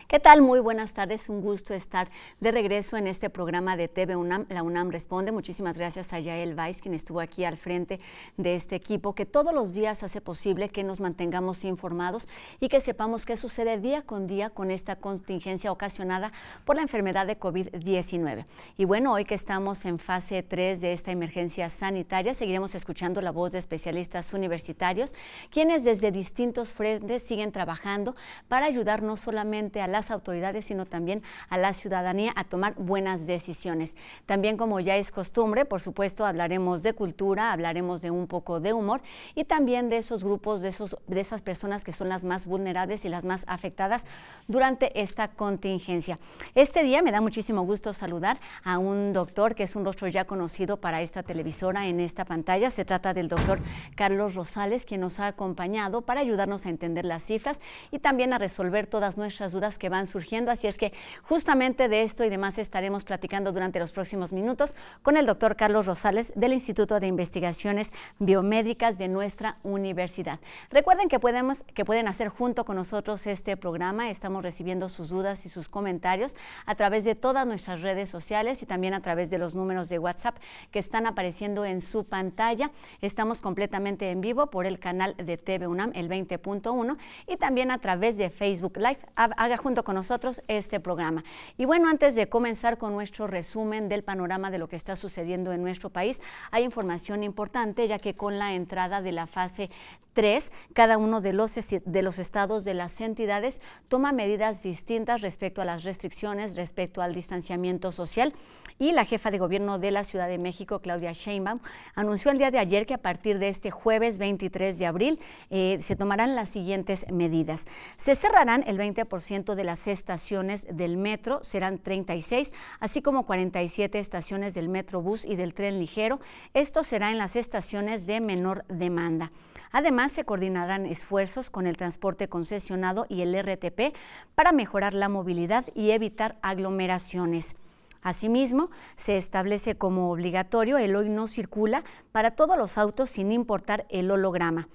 ¿Qué tal? Muy buenas tardes, un gusto estar de regreso en este programa de TV UNAM, La UNAM Responde. Muchísimas gracias a Yael Weiss, quien estuvo aquí al frente de este equipo, que todos los días hace posible que nos mantengamos informados y que sepamos qué sucede día con día con esta contingencia ocasionada por la enfermedad de COVID-19. Y bueno, hoy que estamos en fase 3 de esta emergencia sanitaria, seguiremos escuchando la voz de especialistas universitarios, quienes desde distintos frentes siguen trabajando para ayudar no solamente a las autoridades, sino también a la ciudadanía a tomar buenas decisiones. También, como ya es costumbre, por supuesto, hablaremos de cultura, hablaremos de un poco de humor y también de esos grupos, de esas personas que son las más vulnerables y las más afectadas durante esta contingencia. Este día me da muchísimo gusto saludar a un doctor que es un rostro ya conocido para esta televisora en esta pantalla. Se trata del doctor Carlos Rosales, quien nos ha acompañado para ayudarnos a entender las cifras y también a resolver todas nuestras dudas que van surgiendo, así es que justamente de esto y demás estaremos platicando durante los próximos minutos con el doctor Carlos Rosales del Instituto de Investigaciones Biomédicas de nuestra universidad. Recuerden que pueden hacer junto con nosotros este programa. Estamos recibiendo sus dudas y sus comentarios a través de todas nuestras redes sociales y también a través de los números de WhatsApp que están apareciendo en su pantalla. Estamos completamente en vivo por el canal de TV UNAM, el 20.1, y también a través de Facebook Live. Haga junto con nosotros este programa. Y bueno, antes de comenzar con nuestro resumen del panorama de lo que está sucediendo en nuestro país, hay información importante, ya que con la entrada de la fase 3, cada uno de los estados, de las entidades, toma medidas distintas respecto a las restricciones, respecto al distanciamiento social. Y la jefa de gobierno de la Ciudad de México, Claudia Sheinbaum, anunció el día de ayer que a partir de este jueves 23 de abril se tomarán las siguientes medidas. Se cerrarán el 20% de las estaciones del metro, serán 36, así como 47 estaciones del Metrobús y del tren ligero. Esto será en las estaciones de menor demanda. Además, se coordinarán esfuerzos con el transporte concesionado y el RTP para mejorar la movilidad y evitar aglomeraciones. Asimismo, se establece como obligatorio el hoy no circula para todos los autos sin importar el holograma.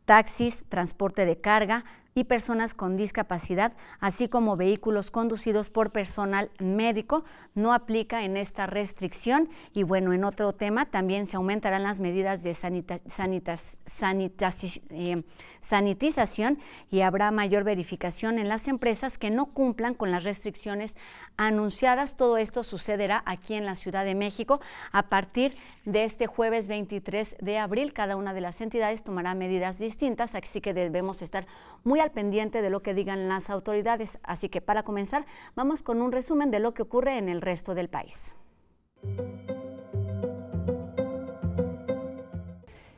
Taxis, transporte de carga y personas con discapacidad, así como vehículos conducidos por personal médico, no aplica en esta restricción. Y bueno, en otro tema, también se aumentarán las medidas de sanitización y habrá mayor verificación en las empresas que no cumplan con las restricciones anunciadas. Todo esto sucederá aquí en la Ciudad de México a partir de este jueves 23 de abril. Cada una de las entidades tomará medidas distintas, así que debemos estar muy al pendiente de lo que digan las autoridades. Así que para comenzar, vamos con un resumen de lo que ocurre en el resto del país.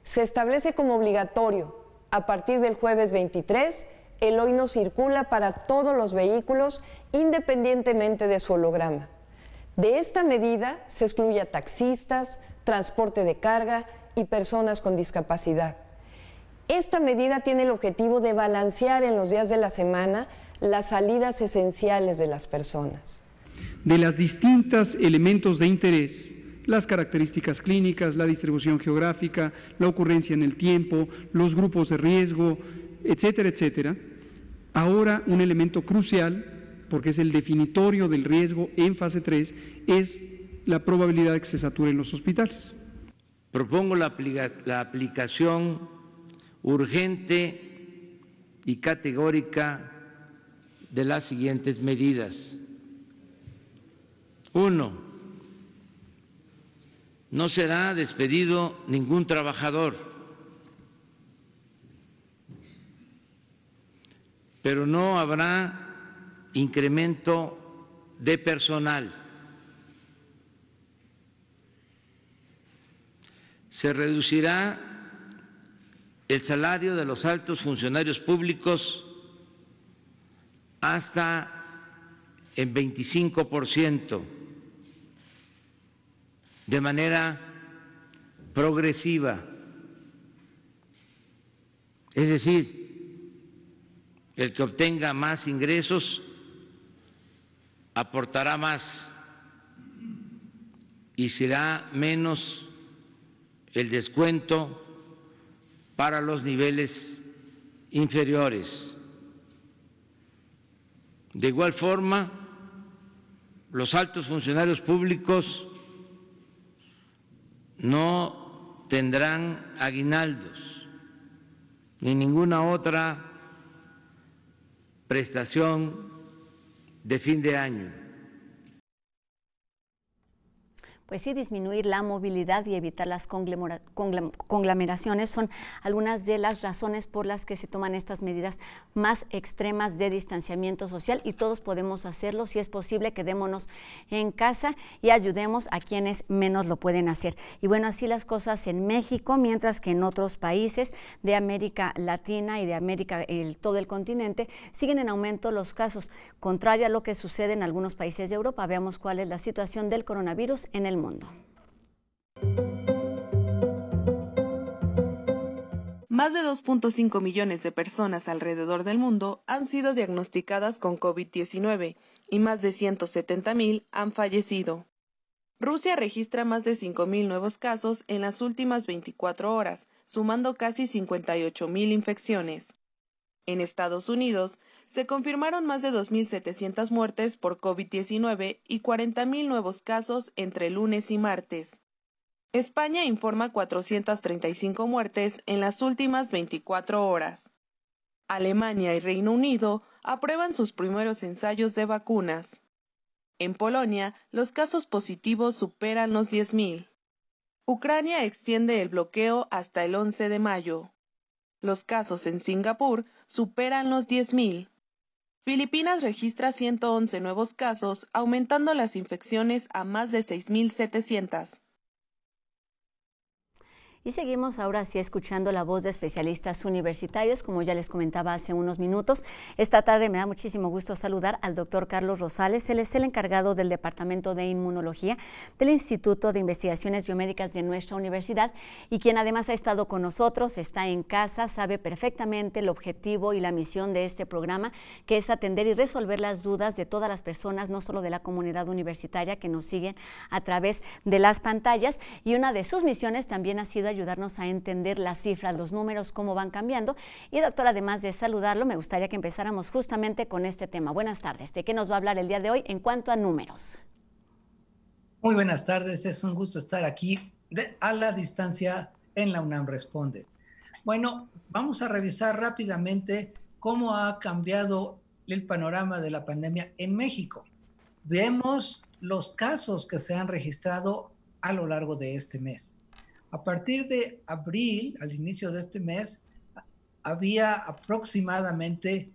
Se establece como obligatorio, a partir del jueves 23, el hoy no circula para todos los vehículos, independientemente de su holograma. De esta medida se excluye a taxistas, transporte de carga y personas con discapacidad. Esta medida tiene el objetivo de balancear en los días de la semana las salidas esenciales de las personas. De las distintos elementos de interés, las características clínicas, la distribución geográfica, la ocurrencia en el tiempo, los grupos de riesgo, etcétera, etcétera. Ahora un elemento crucial, porque es el definitorio del riesgo en fase 3, es la probabilidad de que se saturen los hospitales. Propongo la aplicación urgente y categórica de las siguientes medidas. 1. No será despedido ningún trabajador, pero no habrá incremento de personal. Se reducirá el salario de los altos funcionarios públicos hasta en 25%, de manera progresiva. Es decir, el que obtenga más ingresos aportará más y será menos el descuento para los niveles inferiores. De igual forma, los altos funcionarios públicos no tendrán aguinaldos ni ninguna otra prestación de fin de año. Pues sí, disminuir la movilidad y evitar las conglomeraciones son algunas de las razones por las que se toman estas medidas más extremas de distanciamiento social, y todos podemos hacerlo. Si es posible, quedémonos en casa y ayudemos a quienes menos lo pueden hacer. Y bueno, así las cosas en México, mientras que en otros países de América Latina y de América, todo el continente, siguen en aumento los casos. Contrario a lo que sucede en algunos países de Europa, veamos cuál es la situación del coronavirus en el mundo. Más de 2.5 millones de personas alrededor del mundo han sido diagnosticadas con COVID-19 y más de 170,000 han fallecido. Rusia registra más de 5,000 nuevos casos en las últimas 24 horas, sumando casi 58,000 infecciones. En Estados Unidos, se confirmaron más de 2.700 muertes por COVID-19 y 40,000 nuevos casos entre lunes y martes. España informa 435 muertes en las últimas 24 horas. Alemania y Reino Unido aprueban sus primeros ensayos de vacunas. En Polonia, los casos positivos superan los 10,000. Ucrania extiende el bloqueo hasta el 11 de mayo. Los casos en Singapur superan los 10,000. Filipinas registra 111 nuevos casos, aumentando las infecciones a más de 6,700. Y seguimos ahora sí escuchando la voz de especialistas universitarios, como ya les comentaba hace unos minutos. Esta tarde me da muchísimo gusto saludar al doctor Carlos Rosales. Él es el encargado del Departamento de Inmunología del Instituto de Investigaciones Biomédicas de nuestra universidad, y quien además ha estado con nosotros, está en casa, sabe perfectamente el objetivo y la misión de este programa, que es atender y resolver las dudas de todas las personas, no solo de la comunidad universitaria que nos siguen a través de las pantallas, y una de sus misiones también ha sido ayudarnos a entender las cifras, los números, cómo van cambiando. Y doctor, además de saludarlo, me gustaría que empezáramos justamente con este tema. Buenas tardes. ¿De qué nos va a hablar el día de hoy en cuanto a números? Muy buenas tardes, es un gusto estar aquí a la distancia en la UNAM Responde. Bueno, vamos a revisar rápidamente cómo ha cambiado el panorama de la pandemia en México. Vemos los casos que se han registrado a lo largo de este mes. A partir de abril, al inicio de este mes, había aproximadamente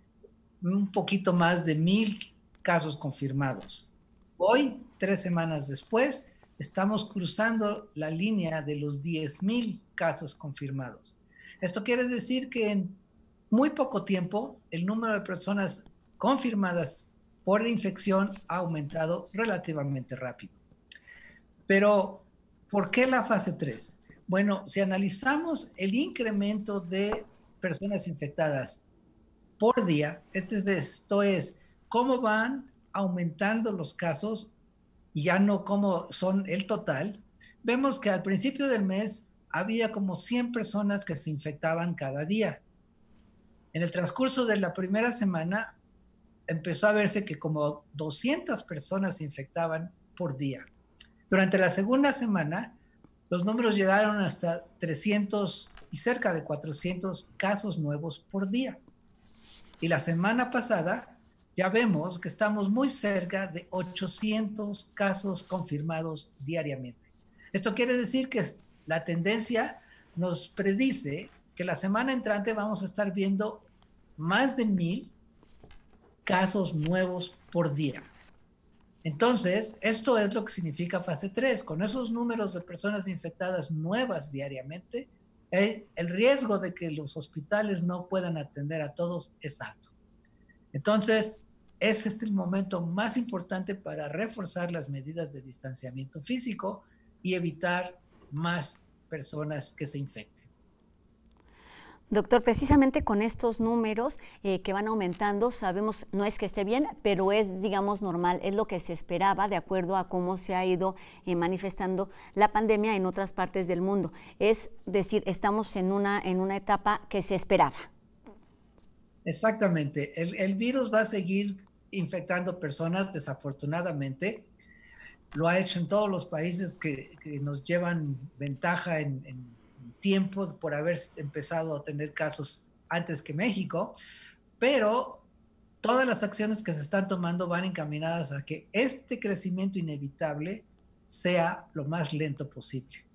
un poquito más de 1,000 casos confirmados. Hoy, 3 semanas después, estamos cruzando la línea de los 10,000 casos confirmados. Esto quiere decir que en muy poco tiempo el número de personas confirmadas por la infección ha aumentado relativamente rápido. Pero, ¿por qué la fase 3? Bueno, si analizamos el incremento de personas infectadas por día, esto es, cómo van aumentando los casos y ya no cómo son el total, vemos que al principio del mes había como 100 personas que se infectaban cada día. En el transcurso de la primera semana empezó a verse que como 200 personas se infectaban por día. Durante la segunda semana, los números llegaron hasta 300 y cerca de 400 casos nuevos por día. Y la semana pasada ya vemos que estamos muy cerca de 800 casos confirmados diariamente. Esto quiere decir que la tendencia nos predice que la semana entrante vamos a estar viendo más de 1,000 casos nuevos por día. Entonces, esto es lo que significa fase 3. Con esos números de personas infectadas nuevas diariamente, el riesgo de que los hospitales no puedan atender a todos es alto. Entonces, es el momento más importante para reforzar las medidas de distanciamiento físico y evitar más personas que se infecten. Doctor, precisamente con estos números que van aumentando, sabemos, no es que esté bien, pero es, digamos, normal, es lo que se esperaba de acuerdo a cómo se ha ido manifestando la pandemia en otras partes del mundo. Es decir, estamos en una etapa que se esperaba. Exactamente. El virus va a seguir infectando personas, desafortunadamente. Lo ha hecho en todos los países que nos llevan ventaja en tiempo por haber empezado a tener casos antes que México, pero todas las acciones que se están tomando van encaminadas a que este crecimiento inevitable sea lo más lento posible.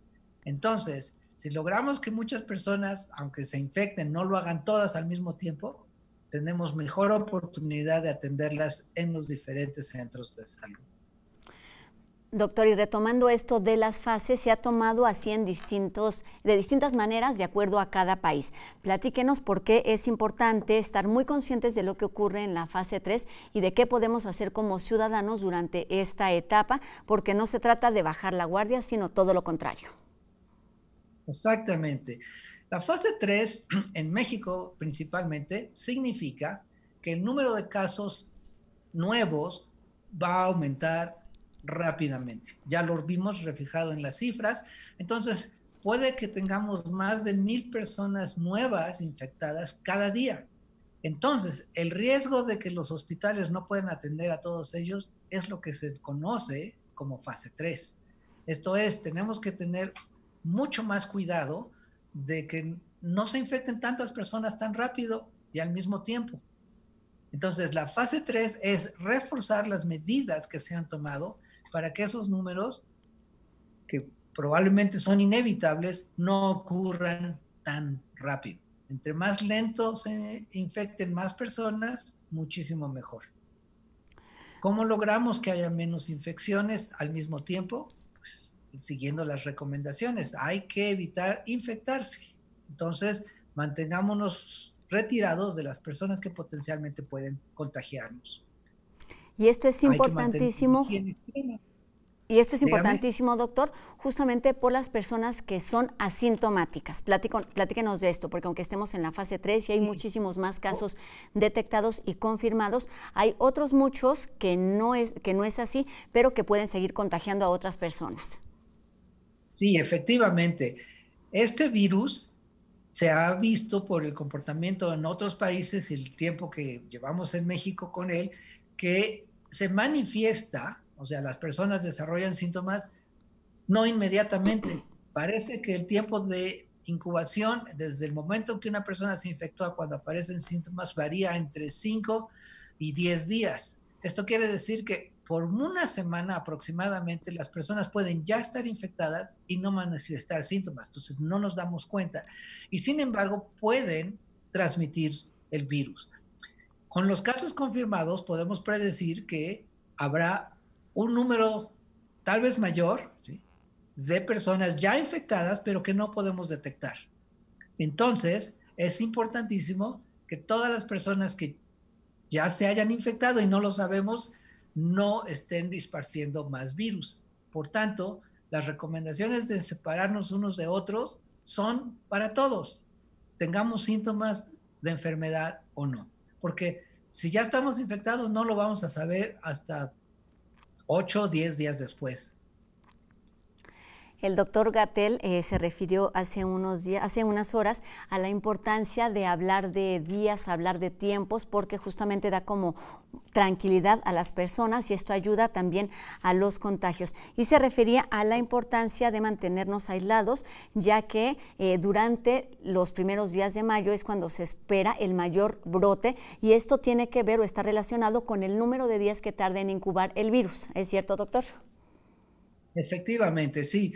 Entonces, si logramos que muchas personas, aunque se infecten, no lo hagan todas al mismo tiempo, tenemos mejor oportunidad de atenderlas en los diferentes centros de salud. Doctor, y retomando esto de las fases, se ha tomado así de distintas maneras de acuerdo a cada país. Platíquenos por qué es importante estar muy conscientes de lo que ocurre en la fase 3 y de qué podemos hacer como ciudadanos durante esta etapa, porque no se trata de bajar la guardia, sino todo lo contrario. Exactamente. La fase 3 en México principalmente significa que el número de casos nuevos va a aumentar rápidamente. Ya lo vimos reflejado en las cifras. Entonces, puede que tengamos más de 1,000 personas nuevas infectadas cada día. Entonces, el riesgo de que los hospitales no puedan atender a todos ellos es lo que se conoce como fase 3. Esto es, tenemos que tener mucho más cuidado de que no se infecten tantas personas tan rápido y al mismo tiempo. Entonces, la fase 3 es reforzar las medidas que se han tomado para que esos números, que probablemente son inevitables, no ocurran tan rápido. Entre más lento se infecten más personas, muchísimo mejor. ¿Cómo logramos que haya menos infecciones al mismo tiempo? Pues, siguiendo las recomendaciones. Hay que evitar infectarse. Entonces, mantengámonos retirados de las personas que potencialmente pueden contagiarnos. Y esto es importantísimo. Y esto es importantísimo, doctor, justamente por las personas que son asintomáticas. Platíquenos de esto, porque aunque estemos en la fase 3 y hay muchísimos más casos detectados y confirmados, hay otros muchos que no es así, pero que pueden seguir contagiando a otras personas. Sí, efectivamente. Este virus se ha visto por el comportamiento en otros países y el tiempo que llevamos en México con él, que se manifiesta, o sea, las personas desarrollan síntomas no inmediatamente. Parece que el tiempo de incubación, desde el momento que una persona se infectó a cuando aparecen síntomas, varía entre 5 y 10 días. Esto quiere decir que por una semana aproximadamente las personas pueden ya estar infectadas y no manifestar síntomas. Entonces no nos damos cuenta. Y sin embargo pueden transmitir el virus. Con los casos confirmados podemos predecir que habrá un número tal vez mayor, ¿sí?, de personas ya infectadas, pero que no podemos detectar. Entonces, es importantísimo que todas las personas que ya se hayan infectado y no lo sabemos, no estén esparciendo más virus. Por tanto, las recomendaciones de separarnos unos de otros son para todos, tengamos síntomas de enfermedad o no. Porque si ya estamos infectados, no lo vamos a saber hasta 8 o 10 días después. El doctor Gatell se refirió hace unas horas a la importancia de hablar de días, hablar de tiempos, porque justamente da como tranquilidad a las personas y esto ayuda también a los contagios. Y se refería a la importancia de mantenernos aislados, ya que durante los primeros días de mayo es cuando se espera el mayor brote y esto tiene que ver o está relacionado con el número de días que tarda en incubar el virus. ¿Es cierto, doctor? Efectivamente, sí.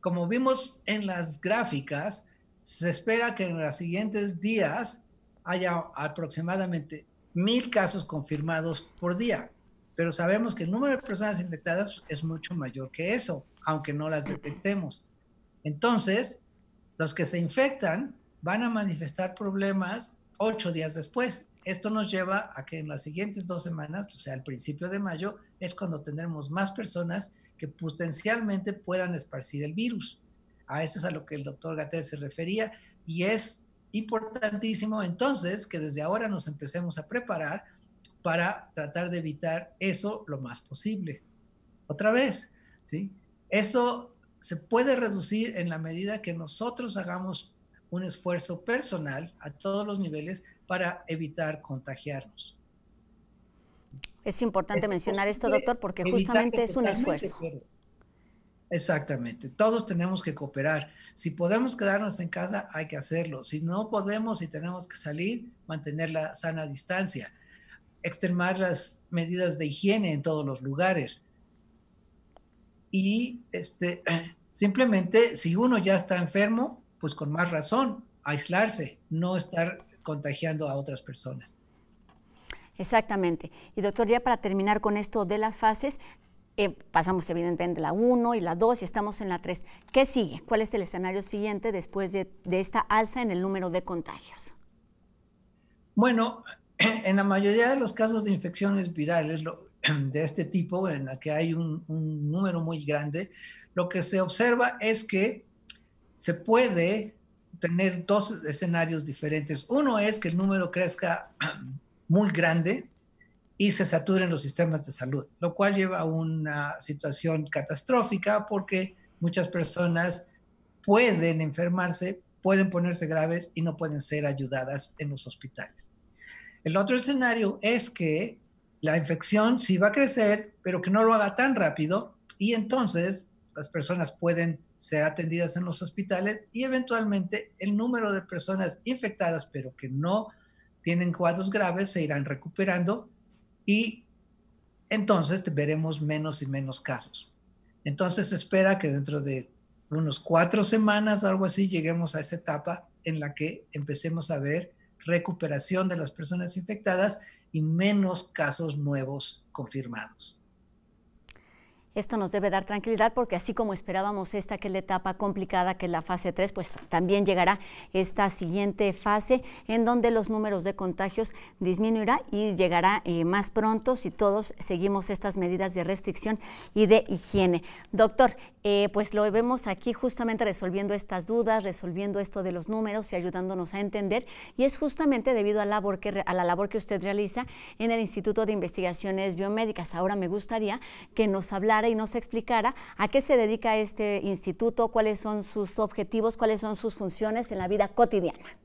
Como vimos en las gráficas, se espera que en los siguientes días haya aproximadamente 1,000 casos confirmados por día, pero sabemos que el número de personas infectadas es mucho mayor que eso, aunque no las detectemos. Entonces, los que se infectan van a manifestar problemas 8 días después. Esto nos lleva a que en las siguientes 2 semanas, o sea, al principio de mayo, es cuando tendremos más personas que potencialmente puedan esparcir el virus. A eso es a lo que el doctor Gatell se refería y es importantísimo entonces que desde ahora nos empecemos a preparar para tratar de evitar eso lo más posible. Otra vez, ¿sí? Eso se puede reducir en la medida que nosotros hagamos un esfuerzo personal a todos los niveles para evitar contagiarnos. Es importante mencionar esto, doctor, porque justamente es un esfuerzo. Exactamente, todos tenemos que cooperar. Si podemos quedarnos en casa, hay que hacerlo. Si no podemos y tenemos que salir, mantener la sana distancia, extremar las medidas de higiene en todos los lugares. Y simplemente, si uno ya está enfermo, pues con más razón, aislarse, no estar contagiando a otras personas. Exactamente. Y doctor, ya para terminar con esto de las fases, pasamos evidentemente la 1 y la 2 y estamos en la 3. ¿Qué sigue? ¿Cuál es el escenario siguiente después de esta alza en el número de contagios? Bueno, en la mayoría de los casos de infecciones virales de este tipo, en la que hay un número muy grande, lo que se observa es que se puede tener dos escenarios diferentes. Uno es que el número crezca muy grande y se saturen los sistemas de salud, lo cual lleva a una situación catastrófica porque muchas personas pueden enfermarse, pueden ponerse graves y no pueden ser ayudadas en los hospitales. El otro escenario es que la infección sí va a crecer, pero que no lo haga tan rápido y entonces las personas pueden ser atendidas en los hospitales y eventualmente el número de personas infectadas, pero que no tienen cuadros graves, se irán recuperando y entonces veremos menos y menos casos. Entonces se espera que dentro de unos 4 semanas o algo así lleguemos a esa etapa en la que empecemos a ver recuperación de las personas infectadas y menos casos nuevos confirmados. Esto nos debe dar tranquilidad porque así como esperábamos que es la etapa complicada, que es la fase 3, pues también llegará esta siguiente fase en donde los números de contagios disminuirá y llegará más pronto si todos seguimos estas medidas de restricción y de higiene. Doctor, pues lo vemos aquí justamente resolviendo estas dudas, resolviendo esto de los números y ayudándonos a entender, y es justamente debido a la labor que usted realiza en el Instituto de Investigaciones Biomédicas. Ahora me gustaría que nos hablara y nos explicara a qué se dedica este instituto, cuáles son sus objetivos, cuáles son sus funciones en la vida cotidiana.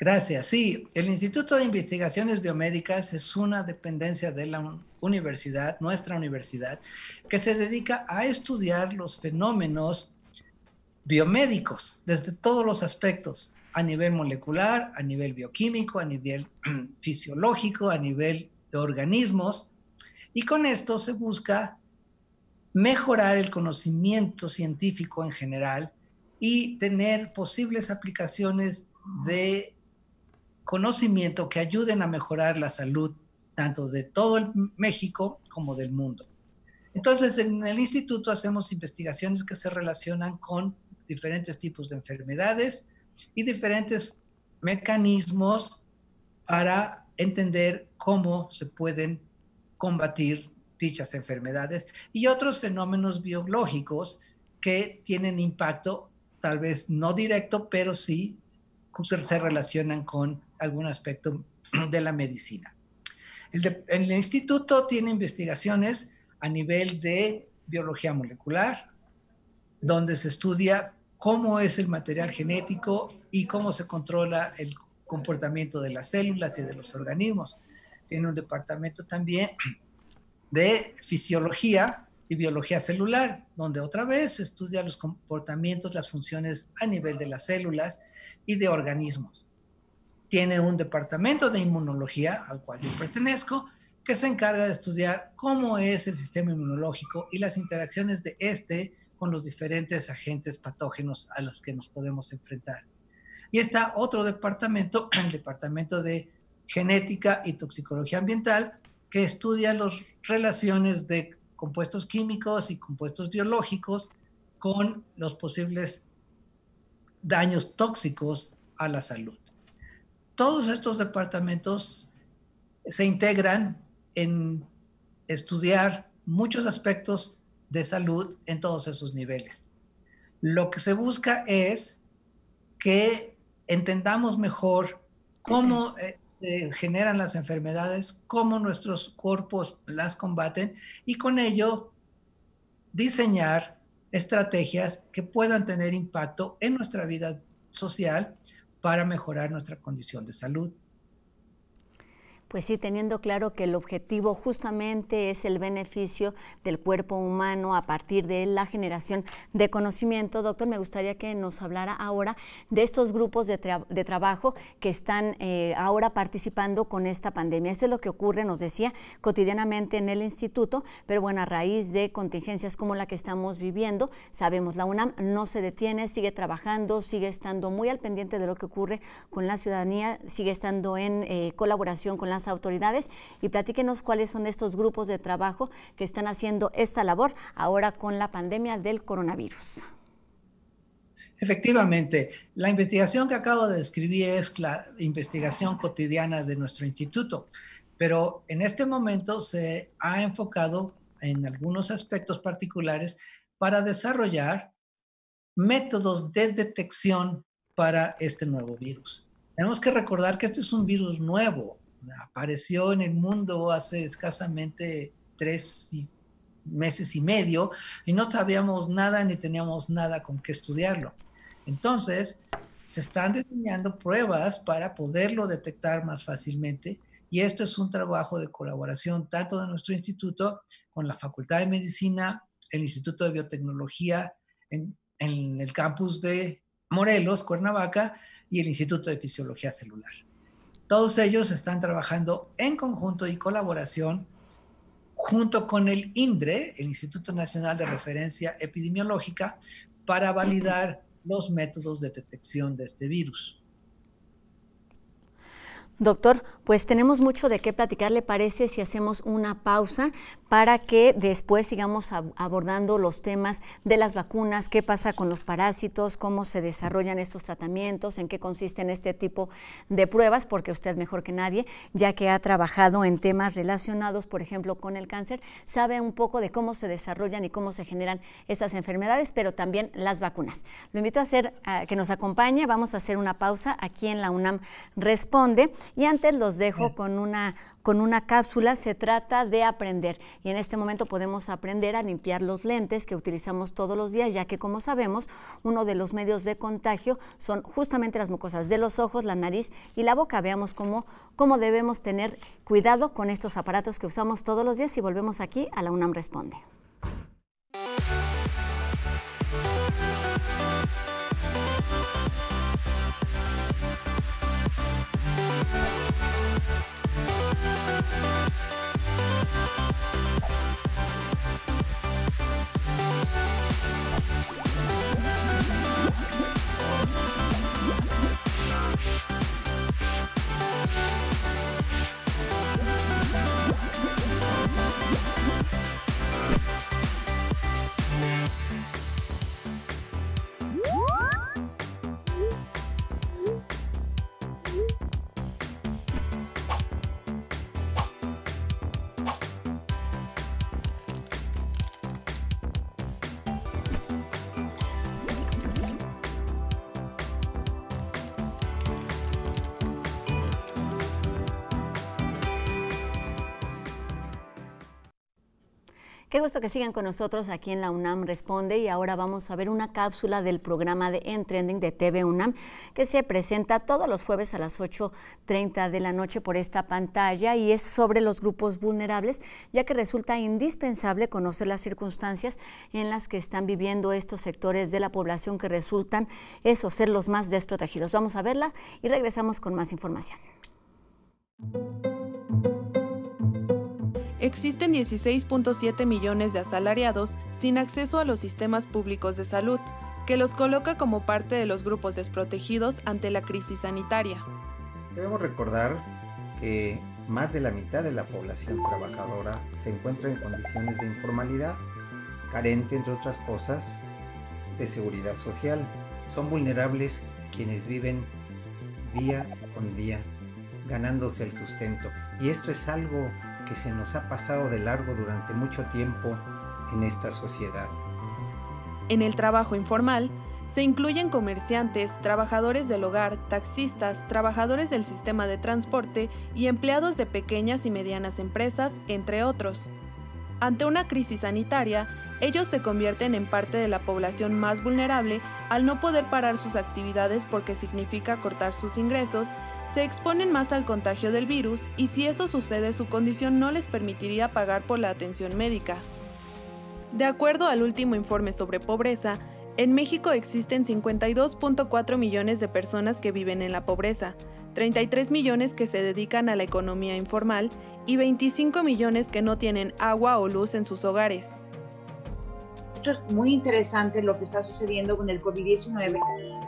Gracias. Sí, el Instituto de Investigaciones Biomédicas es una dependencia de la universidad, nuestra universidad, que se dedica a estudiar los fenómenos biomédicos desde todos los aspectos, a nivel molecular, a nivel bioquímico, a nivel fisiológico, a nivel de organismos, y con esto se busca mejorar el conocimiento científico en general y tener posibles aplicaciones de conocimiento que ayuden a mejorar la salud tanto de todo el México como del mundo. Entonces, en el instituto hacemos investigaciones que se relacionan con diferentes tipos de enfermedades y diferentes mecanismos para entender cómo se pueden combatir dichas enfermedades y otros fenómenos biológicos que tienen impacto, tal vez no directo, pero sí se relacionan con algún aspecto de la medicina. El instituto tiene investigaciones a nivel de biología molecular, donde se estudia cómo es el material genético y cómo se controla el comportamiento de las células y de los organismos. Tiene un departamento también de fisiología y biología celular, donde otra vez se estudia los comportamientos, las funciones a nivel de las células y de organismos. Tiene un departamento de inmunología, al cual yo pertenezco, que se encarga de estudiar cómo es el sistema inmunológico y las interacciones de este con los diferentes agentes patógenos a los que nos podemos enfrentar. Y está otro departamento, el departamento de genética y toxicología ambiental, que estudia las relaciones de compuestos químicos y compuestos biológicos con los posibles daños tóxicos a la salud. Todos estos departamentos se integran en estudiar muchos aspectos de salud en todos esos niveles. Lo que se busca es que entendamos mejor cómo se generan las enfermedades, cómo nuestros cuerpos las combaten y con ello diseñar estrategias que puedan tener impacto en nuestra vida social para mejorar nuestra condición de salud. Pues sí, teniendo claro que el objetivo justamente es el beneficio del cuerpo humano a partir de la generación de conocimiento. Doctor, me gustaría que nos hablara ahora de estos grupos de trabajo que están ahora participando con esta pandemia. Esto es lo que ocurre, nos decía, cotidianamente en el instituto, pero bueno, a raíz de contingencias como la que estamos viviendo, sabemos, la UNAM no se detiene, sigue trabajando, sigue estando muy al pendiente de lo que ocurre con la ciudadanía, sigue estando en colaboración con las autoridades, y platíquenos cuáles son estos grupos de trabajo que están haciendo esta labor ahora con la pandemia del coronavirus. Efectivamente, la investigación que acabo de describir es la investigación cotidiana de nuestro instituto, pero en este momento se ha enfocado en algunos aspectos particulares para desarrollar métodos de detección para este nuevo virus. Tenemos que recordar que este es un virus nuevo. Apareció en el mundo hace escasamente 3 meses y medio y no sabíamos nada ni teníamos nada con qué estudiarlo. Entonces, se están diseñando pruebas para poderlo detectar más fácilmente, y esto es un trabajo de colaboración tanto de nuestro instituto con la Facultad de Medicina, el Instituto de Biotecnología en el campus de Morelos, Cuernavaca, y el Instituto de Fisiología Celular. Todos ellos están trabajando en conjunto y colaboración junto con el INDRE, el Instituto Nacional de Referencia Epidemiológica, para validar los métodos de detección de este virus. Doctor, pues tenemos mucho de qué platicar. ¿Le parece si hacemos una pausa para que después sigamos abordando los temas de las vacunas? ¿Qué pasa con los parásitos? ¿Cómo se desarrollan estos tratamientos? ¿En qué consisten este tipo de pruebas? Porque usted mejor que nadie, ya que ha trabajado en temas relacionados, por ejemplo, con el cáncer, sabe un poco de cómo se desarrollan y cómo se generan estas enfermedades, pero también las vacunas. Lo invito a que nos acompañe. Vamos a hacer una pausa aquí en la UNAM Responde. Y antes los dejo con una cápsula. Se trata de aprender, y en este momento podemos aprender a limpiar los lentes que utilizamos todos los días, ya que, como sabemos, uno de los medios de contagio son justamente las mucosas de los ojos, la nariz y la boca. Veamos cómo debemos tener cuidado con estos aparatos que usamos todos los días, y volvemos aquí a la UNAM Responde. Qué gusto que sigan con nosotros aquí en la UNAM Responde, y ahora vamos a ver una cápsula del programa de En Trending de TV UNAM que se presenta todos los jueves a las 8:30 de la noche por esta pantalla, y es sobre los grupos vulnerables, ya que resulta indispensable conocer las circunstancias en las que están viviendo estos sectores de la población que resultan ser los más desprotegidos. Vamos a verla y regresamos con más información. Existen 16.7 millones de asalariados sin acceso a los sistemas públicos de salud, que los coloca como parte de los grupos desprotegidos ante la crisis sanitaria. Debemos recordar que más de la mitad de la población trabajadora se encuentra en condiciones de informalidad, carente, entre otras cosas, de seguridad social. Son vulnerables quienes viven día con día, ganándose el sustento. Y esto es algo que se nos ha pasado de largo durante mucho tiempo en esta sociedad. En el trabajo informal se incluyen comerciantes, trabajadores del hogar, taxistas, trabajadores del sistema de transporte y empleados de pequeñas y medianas empresas, entre otros. Ante una crisis sanitaria, ellos se convierten en parte de la población más vulnerable al no poder parar sus actividades porque significa cortar sus ingresos, se exponen más al contagio del virus y si eso sucede su condición no les permitiría pagar por la atención médica. De acuerdo al último informe sobre pobreza, en México existen 52.4 millones de personas que viven en la pobreza, 33 millones que se dedican a la economía informal y 25 millones que no tienen agua o luz en sus hogares. Esto es muy interesante lo que está sucediendo con el COVID-19,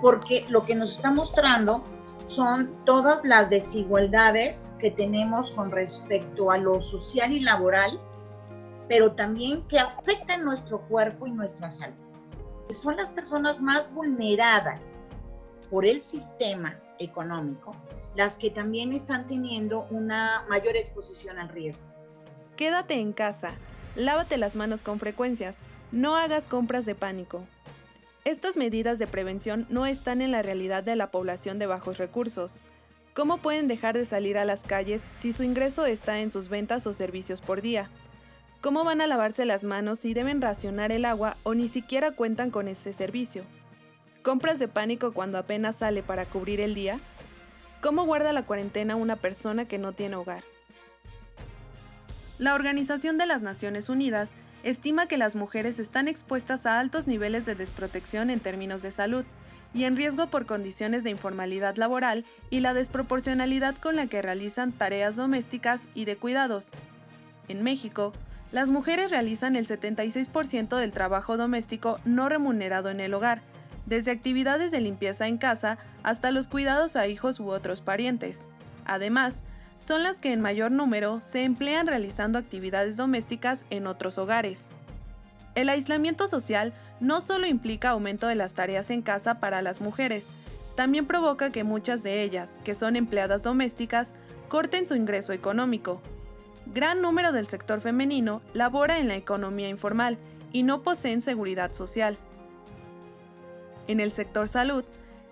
porque lo que nos está mostrando son todas las desigualdades que tenemos con respecto a lo social y laboral, pero también que afectan nuestro cuerpo y nuestra salud. Son las personas más vulneradas por el sistema económico, las que también están teniendo una mayor exposición al riesgo. Quédate en casa, lávate las manos con frecuencias, no hagas compras de pánico. Estas medidas de prevención no están en la realidad de la población de bajos recursos. ¿Cómo pueden dejar de salir a las calles si su ingreso está en sus ventas o servicios por día? ¿Cómo van a lavarse las manos si deben racionar el agua o ni siquiera cuentan con ese servicio? ¿Compras de pánico cuando apenas sale para cubrir el día? ¿Cómo guarda la cuarentena una persona que no tiene hogar? La Organización de las Naciones Unidas estima que las mujeres están expuestas a altos niveles de desprotección en términos de salud y en riesgo por condiciones de informalidad laboral y la desproporcionalidad con la que realizan tareas domésticas y de cuidados. En México, las mujeres realizan el 76% del trabajo doméstico no remunerado en el hogar, desde actividades de limpieza en casa hasta los cuidados a hijos u otros parientes. Además, son las que en mayor número se emplean realizando actividades domésticas en otros hogares. El aislamiento social no solo implica aumento de las tareas en casa para las mujeres, también provoca que muchas de ellas, que son empleadas domésticas, corten su ingreso económico. Gran número del sector femenino labora en la economía informal y no poseen seguridad social. En el sector salud,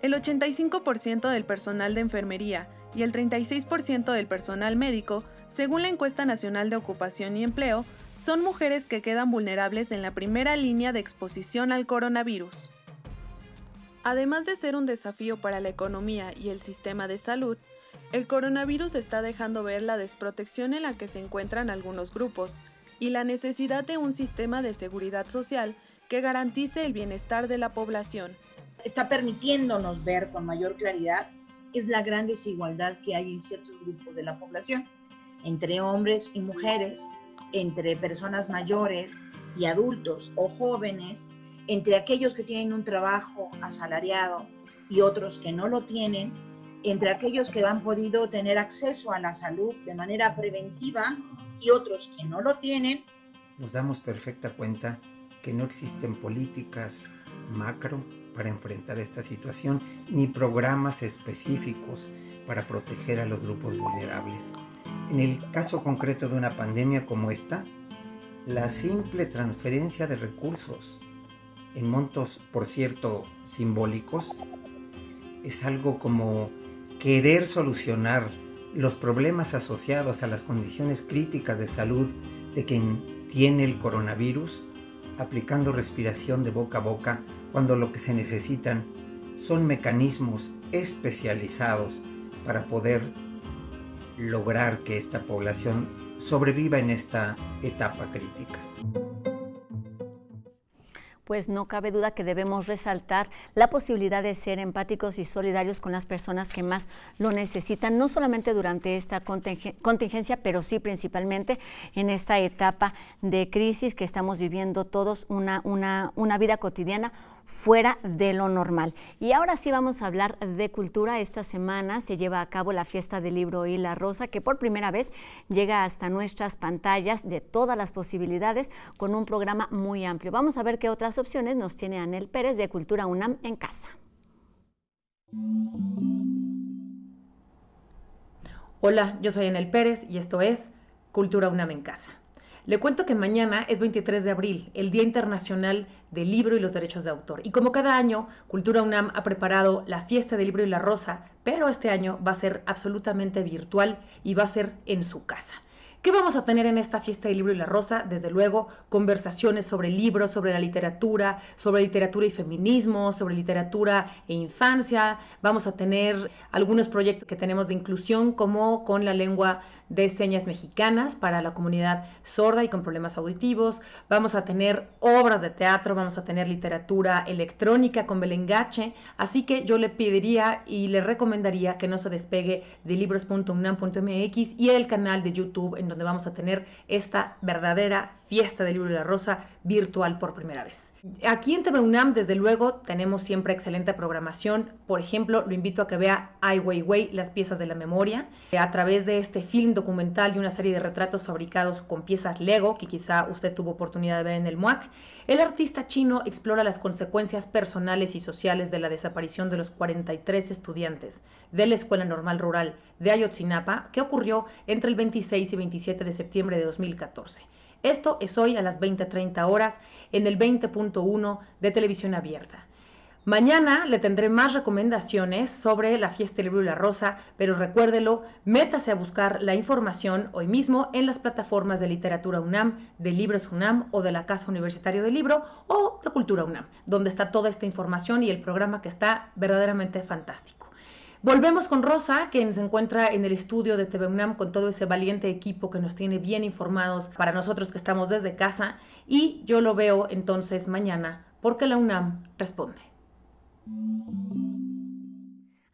el 85% del personal de enfermería y el 36% del personal médico, según la Encuesta Nacional de Ocupación y Empleo, son mujeres que quedan vulnerables en la primera línea de exposición al coronavirus. Además de ser un desafío para la economía y el sistema de salud, el coronavirus está dejando ver la desprotección en la que se encuentran algunos grupos y la necesidad de un sistema de seguridad social que garantice el bienestar de la población. Está permitiéndonos ver con mayor claridad es la gran desigualdad que hay en ciertos grupos de la población, entre hombres y mujeres, entre personas mayores y adultos o jóvenes, entre aquellos que tienen un trabajo asalariado y otros que no lo tienen, entre aquellos que han podido tener acceso a la salud de manera preventiva y otros que no lo tienen. Nos damos perfecta cuenta que no existen políticas macro para enfrentar esta situación, ni programas específicos para proteger a los grupos vulnerables. En el caso concreto de una pandemia como esta, la simple transferencia de recursos en montos, por cierto, simbólicos, es algo como querer solucionar los problemas asociados a las condiciones críticas de salud de quien tiene el coronavirus, aplicando respiración de boca a boca, cuando lo que se necesitan son mecanismos especializados para poder lograr que esta población sobreviva en esta etapa crítica. Pues no cabe duda que debemos resaltar la posibilidad de ser empáticos y solidarios con las personas que más lo necesitan, no solamente durante esta contingencia, pero sí principalmente en esta etapa de crisis que estamos viviendo todos, una vida cotidiana fuera de lo normal. Y ahora sí vamos a hablar de cultura. Esta semana se lleva a cabo la Fiesta del Libro y la Rosa, que por primera vez llega hasta nuestras pantallas de todas las posibilidades con un programa muy amplio. Vamos a ver qué otras opciones nos tiene Anel Pérez de Cultura UNAM en casa. Hola, yo soy Anel Pérez y esto es Cultura UNAM en casa. Le cuento que mañana es 23 de abril, el Día Internacional del Libro y los Derechos de Autor. Y como cada año, Cultura UNAM ha preparado la Fiesta del Libro y la Rosa, pero este año va a ser absolutamente virtual y va a ser en su casa. ¿Qué vamos a tener en esta fiesta del libro y la rosa? Desde luego, conversaciones sobre libros, sobre la literatura, sobre literatura y feminismo, sobre literatura e infancia. Vamos a tener algunos proyectos que tenemos de inclusión, como con la lengua de señas mexicanas para la comunidad sorda y con problemas auditivos. Vamos a tener obras de teatro, vamos a tener literatura electrónica con Belengache. Así que yo le pediría y le recomendaría que no se despegue de libros.unam.mx y el canal de YouTube, en donde vamos a tener esta verdadera fiesta del libro y la rosa virtual por primera vez. Aquí en TV UNAM, desde luego, tenemos siempre excelente programación. Por ejemplo, lo invito a que vea Ai Weiwei, las piezas de la memoria, a través de este film documental y una serie de retratos fabricados con piezas Lego, que quizá usted tuvo oportunidad de ver en el MUAC. El artista chino explora las consecuencias personales y sociales de la desaparición de los 43 estudiantes de la Escuela Normal Rural de Ayotzinapa, que ocurrió entre el 26 y 27 de septiembre de 2014. Esto es hoy a las 20:30 horas en el 20.1 de Televisión Abierta. Mañana le tendré más recomendaciones sobre la fiesta del libro y la rosa, pero recuérdelo, métase a buscar la información hoy mismo en las plataformas de Literatura UNAM, de Libros UNAM o de la Casa Universitaria del Libro o de Cultura UNAM, donde está toda esta información y el programa que está verdaderamente fantástico. Volvemos con Rosa, quien se encuentra en el estudio de TV UNAM con todo ese valiente equipo que nos tiene bien informados para nosotros que estamos desde casa, y yo lo veo entonces mañana, porque la UNAM responde.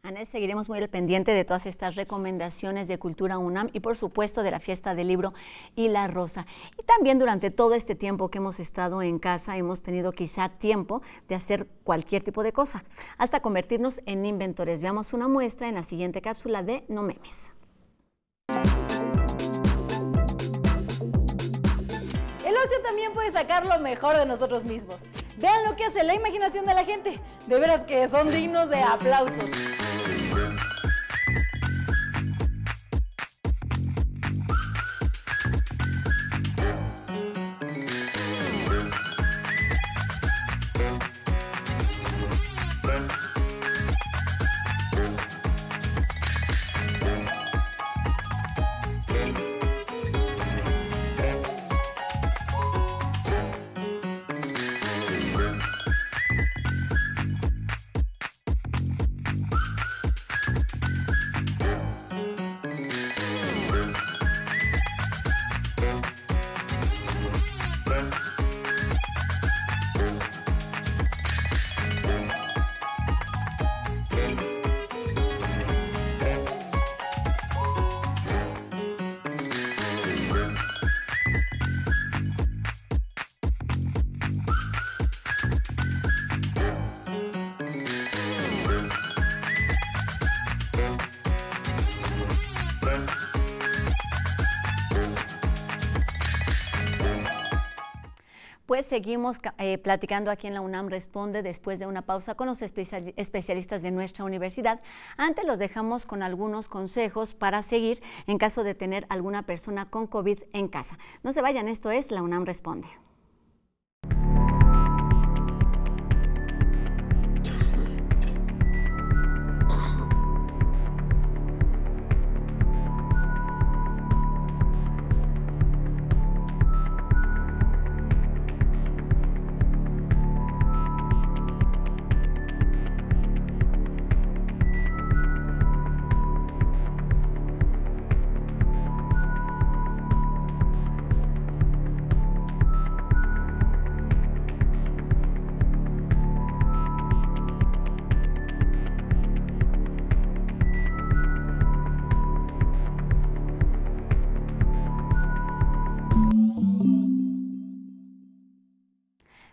Anel, seguiremos muy al pendiente de todas estas recomendaciones de Cultura UNAM y por supuesto de la fiesta del libro y la rosa. Y también durante todo este tiempo que hemos estado en casa hemos tenido quizá tiempo de hacer cualquier tipo de cosa, hasta convertirnos en inventores. Veamos una muestra en la siguiente cápsula de No Memes. El ocio también puede sacar lo mejor de nosotros mismos. Vean lo que hace la imaginación de la gente. De veras que son dignos de aplausos. Pues seguimos platicando aquí en la UNAM Responde después de una pausa con los especialistas de nuestra universidad. Antes los dejamos con algunos consejos para seguir en caso de tener alguna persona con COVID en casa. No se vayan, esto es la UNAM Responde.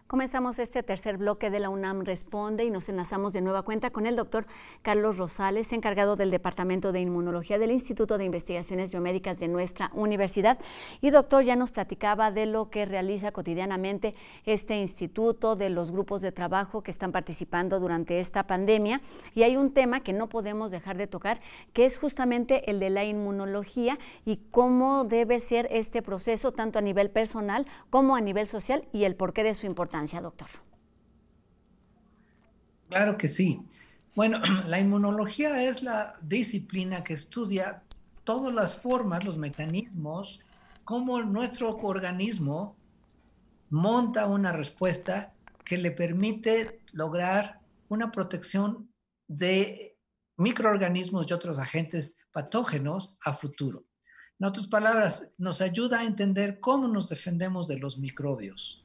Comenzamos este tercer bloque de la UNAM Responde y nos enlazamos de nueva cuenta con el doctor Carlos Rosales, encargado del Departamento de Inmunología del Instituto de Investigaciones Biomédicas de nuestra universidad. Y doctor, ya nos platicaba de lo que realiza cotidianamente este instituto, de los grupos de trabajo que están participando durante esta pandemia. Y hay un tema que no podemos dejar de tocar, que es justamente el de la inmunología y cómo debe ser este proceso, tanto a nivel personal como a nivel social, y el porqué de su importancia. Doctor. Claro que sí. Bueno, la inmunología es la disciplina que estudia todas las formas, los mecanismos cómo nuestro organismo monta una respuesta que le permite lograr una protección de microorganismos y otros agentes patógenos a futuro. En otras palabras, nos ayuda a entender cómo nos defendemos de los microbios.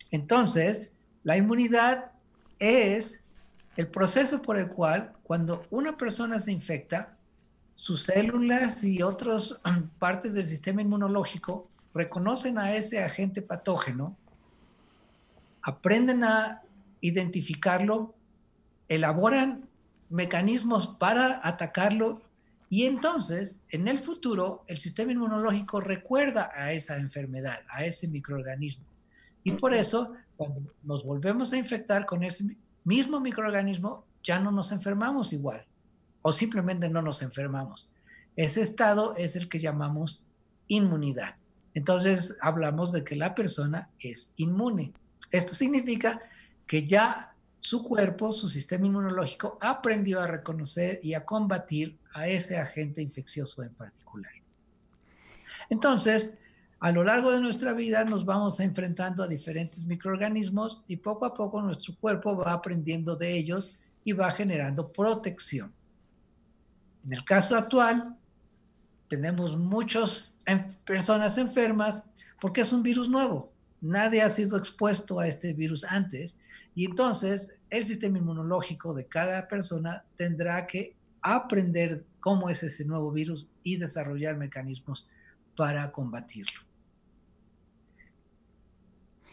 Entonces, la inmunidad es el proceso por el cual, cuando una persona se infecta, sus células y otras partes del sistema inmunológico reconocen a ese agente patógeno, aprenden a identificarlo, elaboran mecanismos para atacarlo y entonces, en el futuro, el sistema inmunológico recuerda a esa enfermedad, a ese microorganismo. Y por eso, cuando nos volvemos a infectar con ese mismo microorganismo, ya no nos enfermamos igual, o simplemente no nos enfermamos. Ese estado es el que llamamos inmunidad. Entonces, hablamos de que la persona es inmune. Esto significa que ya su cuerpo, su sistema inmunológico, aprendió a reconocer y a combatir a ese agente infeccioso en particular. Entonces, a lo largo de nuestra vida nos vamos enfrentando a diferentes microorganismos y poco a poco nuestro cuerpo va aprendiendo de ellos y va generando protección. En el caso actual, tenemos muchas personas enfermas porque es un virus nuevo. Nadie ha sido expuesto a este virus antes y entonces el sistema inmunológico de cada persona tendrá que aprender cómo es ese nuevo virus y desarrollar mecanismos para combatirlo.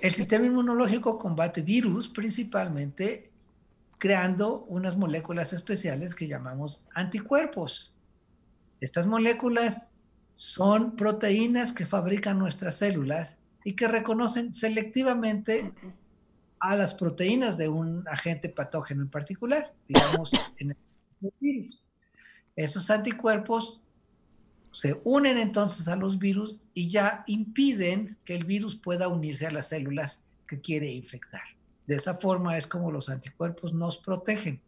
El sistema inmunológico combate virus principalmente creando unas moléculas especiales que llamamos anticuerpos. Estas moléculas son proteínas que fabrican nuestras células y que reconocen selectivamente a las proteínas de un agente patógeno en particular, digamos, en el virus. Esos anticuerpos se unen entonces a los virus y ya impiden que el virus pueda unirse a las células que quiere infectar. De esa forma es como los anticuerpos nos protegen.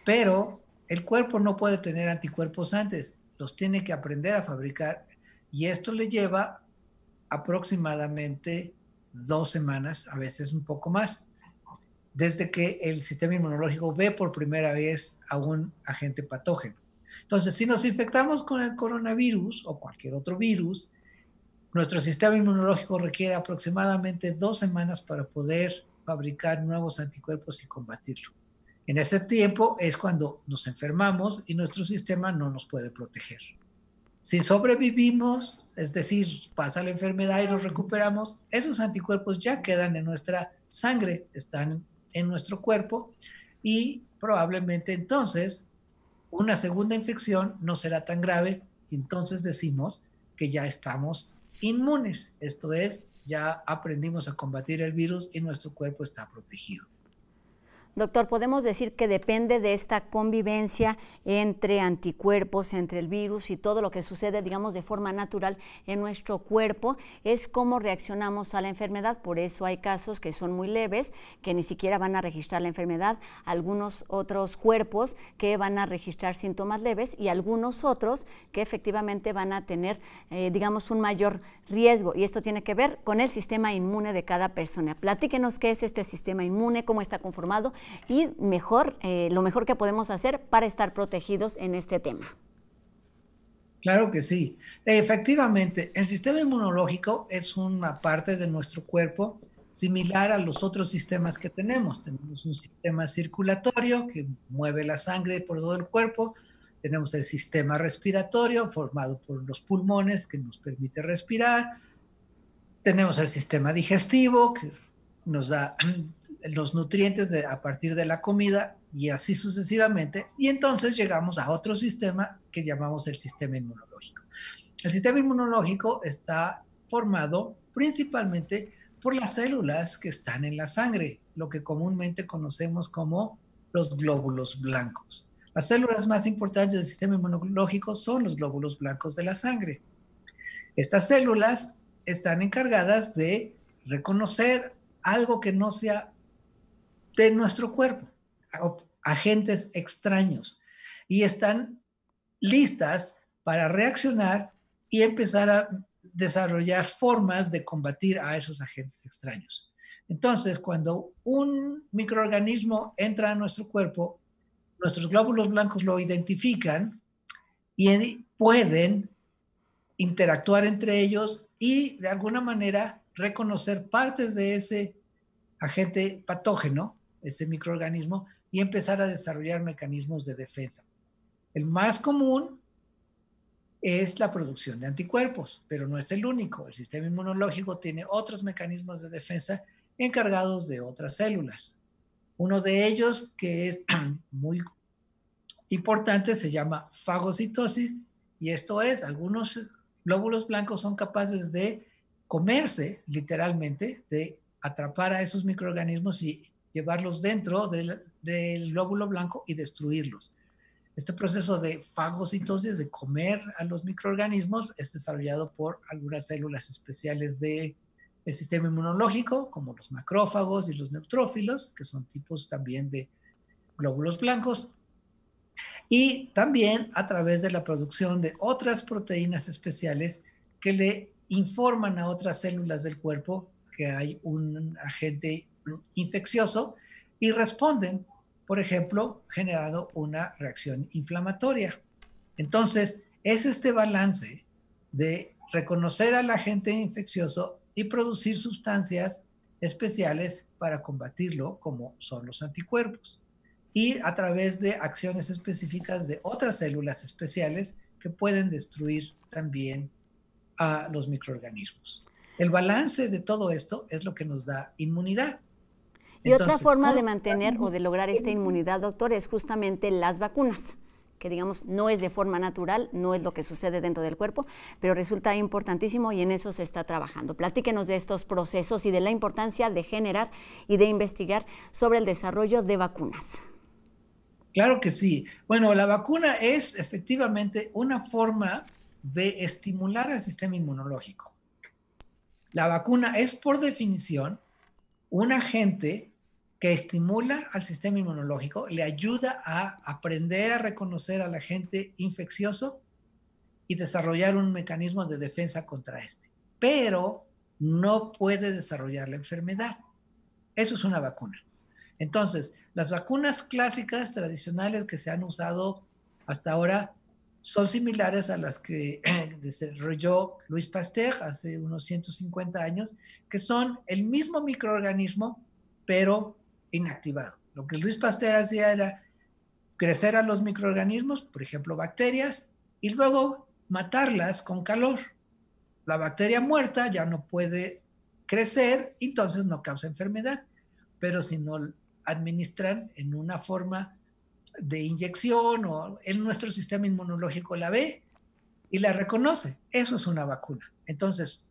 Pero el cuerpo no puede tener anticuerpos antes, los tiene que aprender a fabricar y esto le lleva aproximadamente 2 semanas, a veces un poco más, desde que el sistema inmunológico ve por primera vez a un agente patógeno. Entonces, si nos infectamos con el coronavirus o cualquier otro virus, nuestro sistema inmunológico requiere aproximadamente 2 semanas para poder fabricar nuevos anticuerpos y combatirlo. En ese tiempo es cuando nos enfermamos y nuestro sistema no nos puede proteger. Si sobrevivimos, es decir, pasa la enfermedad y nos recuperamos, esos anticuerpos ya quedan en nuestra sangre, están en nuestro cuerpo y probablemente entonces una segunda infección no será tan grave y entonces decimos que ya estamos inmunes. Esto es, ya aprendimos a combatir el virus y nuestro cuerpo está protegido. Doctor, ¿podemos decir que depende de esta convivencia entre anticuerpos, entre el virus y todo lo que sucede, digamos, de forma natural en nuestro cuerpo? Es cómo reaccionamos a la enfermedad. Por eso hay casos que son muy leves, que ni siquiera van a registrar la enfermedad, algunos otros cuerpos que van a registrar síntomas leves y algunos otros que efectivamente van a tener, digamos, un mayor riesgo. Y esto tiene que ver con el sistema inmune de cada persona. Platíquenos qué es este sistema inmune, cómo está conformado y lo mejor que podemos hacer para estar protegidos en este tema. Claro que sí. Efectivamente, el sistema inmunológico es una parte de nuestro cuerpo similar a los otros sistemas que tenemos. Tenemos un sistema circulatorio que mueve la sangre por todo el cuerpo. Tenemos el sistema respiratorio formado por los pulmones que nos permite respirar. Tenemos el sistema digestivo que nos da los nutrientes a partir de la comida y así sucesivamente. Y entonces llegamos a otro sistema que llamamos el sistema inmunológico. El sistema inmunológico está formado principalmente por las células que están en la sangre, lo que comúnmente conocemos como los glóbulos blancos. Las células más importantes del sistema inmunológico son los glóbulos blancos de la sangre. Estas células están encargadas de reconocer algo que no sea de nuestro cuerpo, agentes extraños, y están listas para reaccionar y empezar a desarrollar formas de combatir a esos agentes extraños. Entonces, cuando un microorganismo entra a nuestro cuerpo, nuestros glóbulos blancos lo identifican y pueden interactuar entre ellos y de alguna manera reconocer partes de ese agente patógeno, ese microorganismo, y empezar a desarrollar mecanismos de defensa. El más común es la producción de anticuerpos, pero no es el único. El sistema inmunológico tiene otros mecanismos de defensa encargados de otras células. Uno de ellos, que es muy importante, se llama fagocitosis, y esto es, algunos glóbulos blancos son capaces de comerse, literalmente, de atrapar a esos microorganismos y llevarlos dentro del glóbulo blanco y destruirlos. Este proceso de fagocitosis, de comer a los microorganismos, es desarrollado por algunas células especiales del sistema inmunológico, como los macrófagos y los neutrófilos, que son tipos también de glóbulos blancos, y también a través de la producción de otras proteínas especiales que le informan a otras células del cuerpo que hay un agente infeccioso y responden, por ejemplo, generando una reacción inflamatoria. Entonces, es este balance de reconocer al agente infeccioso y producir sustancias especiales para combatirlo, como son los anticuerpos, y a través de acciones específicas de otras células especiales que pueden destruir también a los microorganismos. El balance de todo esto es lo que nos da inmunidad. Y entonces, otra forma de mantener o de lograr esta inmunidad, doctor, es justamente las vacunas, que digamos no es de forma natural, no es lo que sucede dentro del cuerpo, pero resulta importantísimo y en eso se está trabajando. Platíquenos de estos procesos y de la importancia de generar y de investigar sobre el desarrollo de vacunas. Claro que sí. Bueno, la vacuna es efectivamente una forma de estimular al sistema inmunológico. La vacuna es, por definición, un agente que estimula al sistema inmunológico, le ayuda a aprender a reconocer al agente infeccioso y desarrollar un mecanismo de defensa contra este. Pero no puede desarrollar la enfermedad. Eso es una vacuna. Entonces, las vacunas clásicas, tradicionales que se han usado hasta ahora, son similares a las que desarrolló Louis Pasteur hace unos 150 años, que son el mismo microorganismo, pero inactivado. Lo que Louis Pasteur hacía era crecer a los microorganismos, por ejemplo, bacterias, y luego matarlas con calor. La bacteria muerta ya no puede crecer, entonces no causa enfermedad. Pero si no administran en una forma de inyección o en nuestro sistema inmunológico la ve y la reconoce. Eso es una vacuna. Entonces,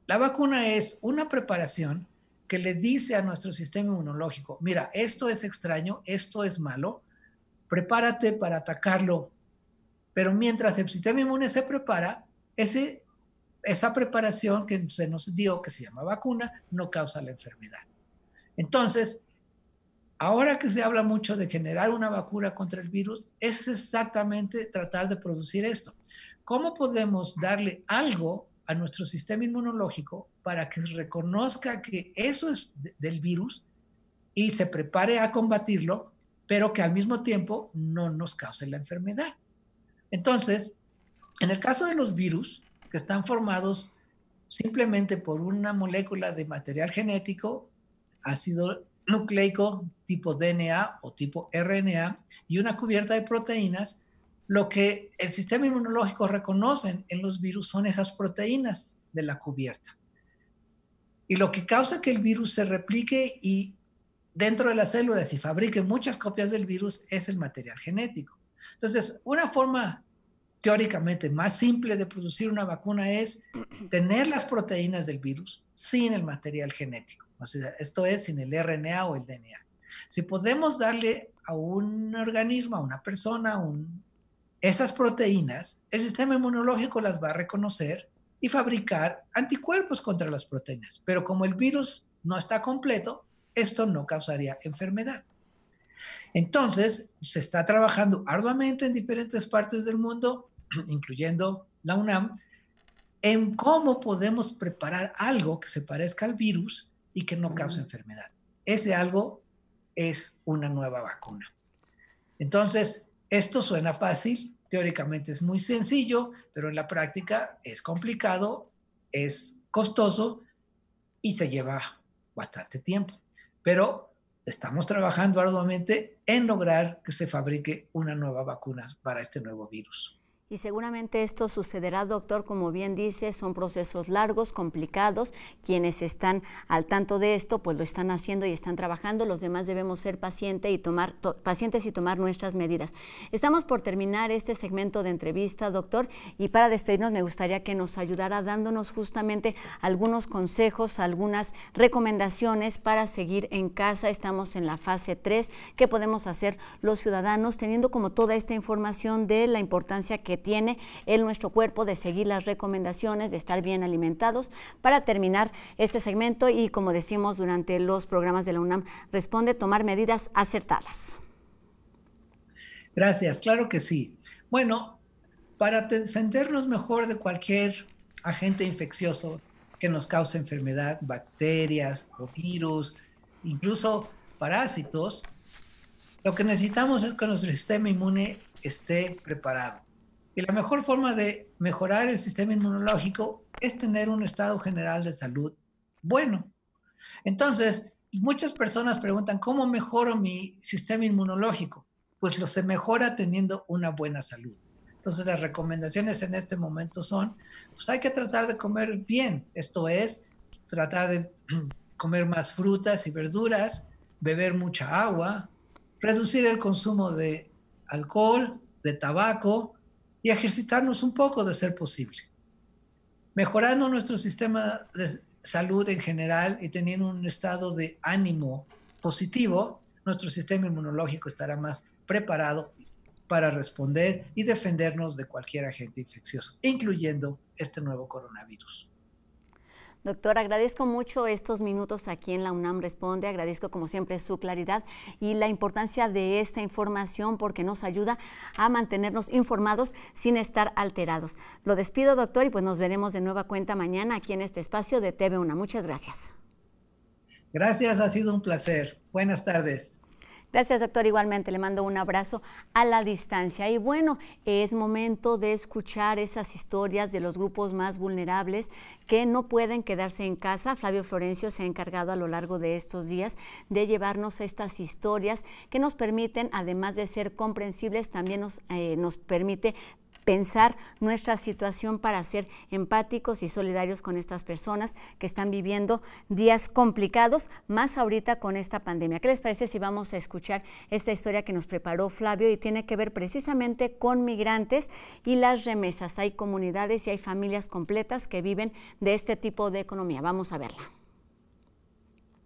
la vacuna es una preparación que le dice a nuestro sistema inmunológico, mira, esto es extraño, esto es malo, prepárate para atacarlo. Pero mientras el sistema inmune se prepara, esa preparación que se nos dio, que se llama vacuna, no causa la enfermedad. Entonces, ahora que se habla mucho de generar una vacuna contra el virus, es exactamente tratar de producir esto. ¿Cómo podemos darle algo a nuestro sistema inmunológico para que reconozca que eso es del virus y se prepare a combatirlo, pero que al mismo tiempo no nos cause la enfermedad? Entonces, en el caso de los virus, que están formados simplemente por una molécula de material genético, ácido nucleico tipo DNA o tipo RNA y una cubierta de proteínas, lo que el sistema inmunológico reconoce en los virus son esas proteínas de la cubierta. Y lo que causa que el virus se replique y dentro de las células y fabrique muchas copias del virus es el material genético. Entonces, una forma teóricamente más simple de producir una vacuna es tener las proteínas del virus sin el material genético. O sea, esto es sin el RNA o el DNA. Si podemos darle a un organismo, a una persona, esas proteínas, el sistema inmunológico las va a reconocer y fabricar anticuerpos contra las proteínas. Pero como el virus no está completo, esto no causaría enfermedad. Entonces, se está trabajando arduamente en diferentes partes del mundo, incluyendo la UNAM, en cómo podemos preparar algo que se parezca al virus y que no cause enfermedad. Ese algo es una nueva vacuna. Entonces, esto suena fácil, teóricamente es muy sencillo, pero en la práctica es complicado, es costoso y se lleva bastante tiempo. Pero estamos trabajando arduamente en lograr que se fabrique una nueva vacuna para este nuevo virus. Y seguramente esto sucederá, doctor, como bien dice, son procesos largos, complicados. Quienes están al tanto de esto, pues lo están haciendo y están trabajando. Los demás debemos ser pacientes y tomar nuestras medidas. Estamos por terminar este segmento de entrevista, doctor, y para despedirnos me gustaría que nos ayudara dándonos justamente algunos consejos, algunas recomendaciones para seguir en casa. Estamos en la fase 3. ¿Qué podemos hacer los ciudadanos teniendo como toda esta información de la importancia que tiene en nuestro cuerpo de seguir las recomendaciones, de estar bien alimentados? Para terminar este segmento y, como decimos durante los programas de la UNAM Responde, tomar medidas acertadas. Gracias, claro que sí. Bueno, para defendernos mejor de cualquier agente infeccioso que nos cause enfermedad, bacterias o virus, incluso parásitos, lo que necesitamos es que nuestro sistema inmune esté preparado. Y la mejor forma de mejorar el sistema inmunológico es tener un estado general de salud bueno. Entonces, muchas personas preguntan, ¿cómo mejoro mi sistema inmunológico? Pues se mejora teniendo una buena salud. Entonces, las recomendaciones en este momento son, pues hay que tratar de comer bien. Esto es, tratar de comer más frutas y verduras, beber mucha agua, reducir el consumo de alcohol, de tabaco, y ejercitarnos un poco de ser posible. Mejorando nuestro sistema de salud en general y teniendo un estado de ánimo positivo, nuestro sistema inmunológico estará más preparado para responder y defendernos de cualquier agente infeccioso, incluyendo este nuevo coronavirus. Doctor, agradezco mucho estos minutos aquí en la UNAM Responde, agradezco como siempre su claridad y la importancia de esta información porque nos ayuda a mantenernos informados sin estar alterados. Lo despido, doctor, y pues nos veremos de nueva cuenta mañana aquí en este espacio de TV UNAM. Muchas gracias. Gracias, ha sido un placer. Buenas tardes. Gracias, doctor. Igualmente le mando un abrazo a la distancia. Y bueno, es momento de escuchar esas historias de los grupos más vulnerables que no pueden quedarse en casa. Flavio Florencio se ha encargado a lo largo de estos días de llevarnos estas historias que nos permiten, además de ser comprensibles, también nos permite pensar nuestra situación para ser empáticos y solidarios con estas personas que están viviendo días complicados, más ahorita con esta pandemia. ¿Qué les parece si vamos a escuchar esta historia que nos preparó Flavio y tiene que ver precisamente con migrantes y las remesas? Hay comunidades y hay familias completas que viven de este tipo de economía. Vamos a verla.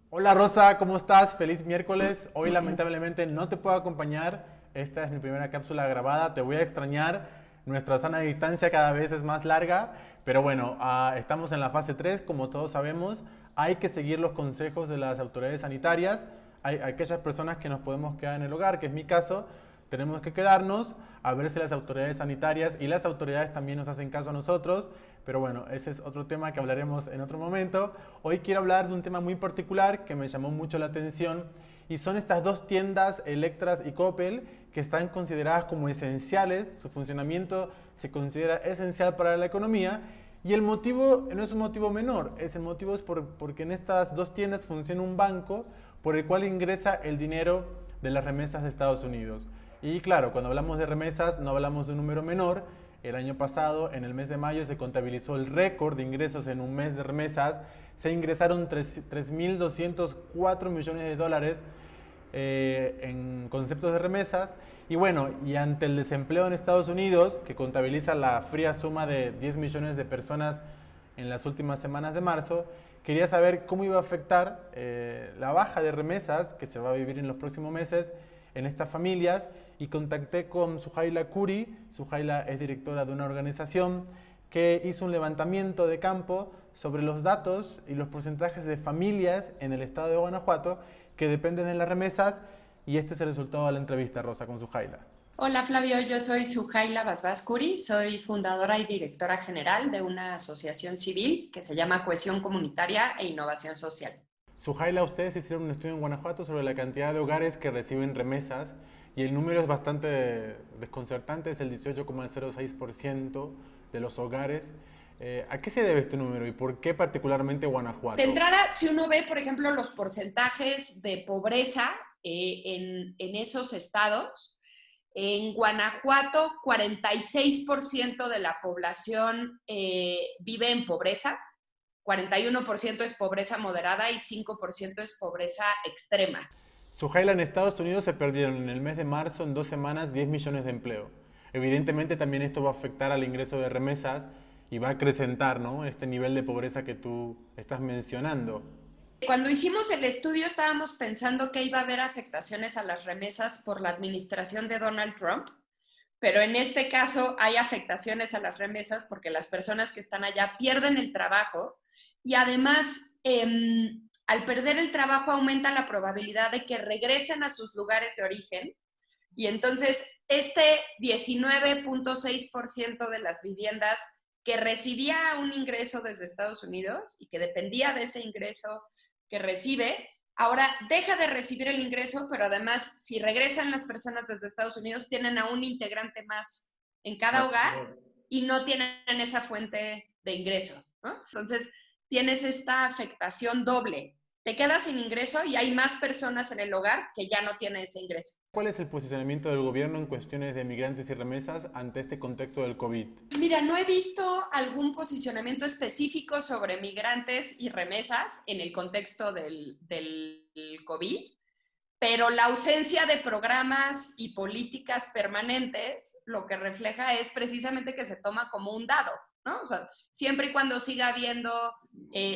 Hola Rosa, ¿cómo estás? Feliz miércoles. Hoy lamentablemente no te puedo acompañar. Esta es mi primera cápsula grabada. Te voy a extrañar. Nuestra sana distancia cada vez es más larga, pero bueno, estamos en la fase 3, como todos sabemos. Hay que seguir los consejos de las autoridades sanitarias. Hay aquellas personas que nos podemos quedar en el hogar, que es mi caso, tenemos que quedarnos a ver si las autoridades sanitarias y las autoridades también nos hacen caso a nosotros. Pero bueno, ese es otro tema que hablaremos en otro momento. Hoy quiero hablar de un tema muy particular que me llamó mucho la atención y son estas dos tiendas, Electras y Coppel, que están consideradas como esenciales. Su funcionamiento se considera esencial para la economía y el motivo no es un motivo menor, el motivo es porque en estas dos tiendas funciona un banco por el cual ingresa el dinero de las remesas de Estados Unidos. Y claro, cuando hablamos de remesas no hablamos de un número menor. El año pasado, en el mes de mayo, se contabilizó el récord de ingresos en un mes de remesas. Se ingresaron 3.204 millones de dólares en conceptos de remesas. Y bueno, y ante el desempleo en Estados Unidos, que contabiliza la fría suma de 10 millones de personas en las últimas semanas de marzo, quería saber cómo iba a afectar la baja de remesas que se va a vivir en los próximos meses en estas familias, y contacté con Suhaila Curi. Suhaila es directora de una organización que hizo un levantamiento de campo sobre los datos y los porcentajes de familias en el estado de Guanajuato que dependen de las remesas, y este es el resultado de la entrevista, Rosa, con Suhaila. Hola Flavio, yo soy Sujaila Basbás-Curi, soy fundadora y directora general de una asociación civil que se llama Cohesión Comunitaria e Innovación Social. Sujaila, ustedes hicieron un estudio en Guanajuato sobre la cantidad de hogares que reciben remesas y el número es bastante desconcertante, es el 18,06% de los hogares. ¿A qué se debe este número y por qué particularmente Guanajuato? De entrada, si uno ve, por ejemplo, los porcentajes de pobreza en esos estados, en Guanajuato 46% de la población vive en pobreza, 41% es pobreza moderada y 5% es pobreza extrema. Sujaila, en Estados Unidos se perdieron en el mes de marzo, en 2 semanas, 10 millones de empleo. Evidentemente también esto va a afectar al ingreso de remesas y va a acrecentar, ¿no?, este nivel de pobreza que tú estás mencionando. Cuando hicimos el estudio estábamos pensando que iba a haber afectaciones a las remesas por la administración de Donald Trump, pero en este caso hay afectaciones a las remesas porque las personas que están allá pierden el trabajo y además al perder el trabajo aumenta la probabilidad de que regresen a sus lugares de origen y entonces este 19.6% de las viviendas que recibía un ingreso desde Estados Unidos y que dependía de ese ingreso que recibe, ahora deja de recibir el ingreso, pero además, si regresan las personas desde Estados Unidos, tienen a un integrante más en cada hogar y no tienen esa fuente de ingreso, ¿no? Entonces, tienes esta afectación doble. Te quedas sin ingreso y hay más personas en el hogar que ya no tienen ese ingreso. ¿Cuál es el posicionamiento del gobierno en cuestiones de migrantes y remesas ante este contexto del COVID? Mira, no he visto algún posicionamiento específico sobre migrantes y remesas en el contexto del COVID, pero la ausencia de programas y políticas permanentes lo que refleja es precisamente que se toma como un dado, ¿no? O sea, siempre y cuando siga habiendo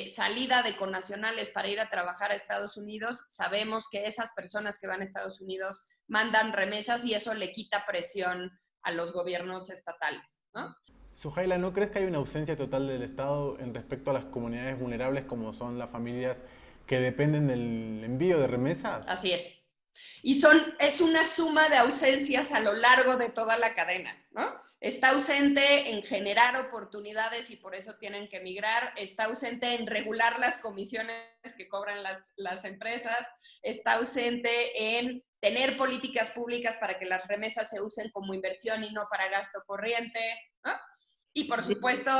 salida de connacionales para ir a trabajar a Estados Unidos, sabemos que esas personas que van a Estados Unidos mandan remesas y eso le quita presión a los gobiernos estatales, ¿no? Sujaila, ¿no crees que hay una ausencia total del Estado en respecto a las comunidades vulnerables como son las familias que dependen del envío de remesas? Así es. Y es una suma de ausencias a lo largo de toda la cadena, ¿no? Está ausente en generar oportunidades y por eso tienen que migrar, está ausente en regular las comisiones que cobran las empresas, está ausente en tener políticas públicas para que las remesas se usen como inversión y no para gasto corriente, ¿no? Y por supuesto,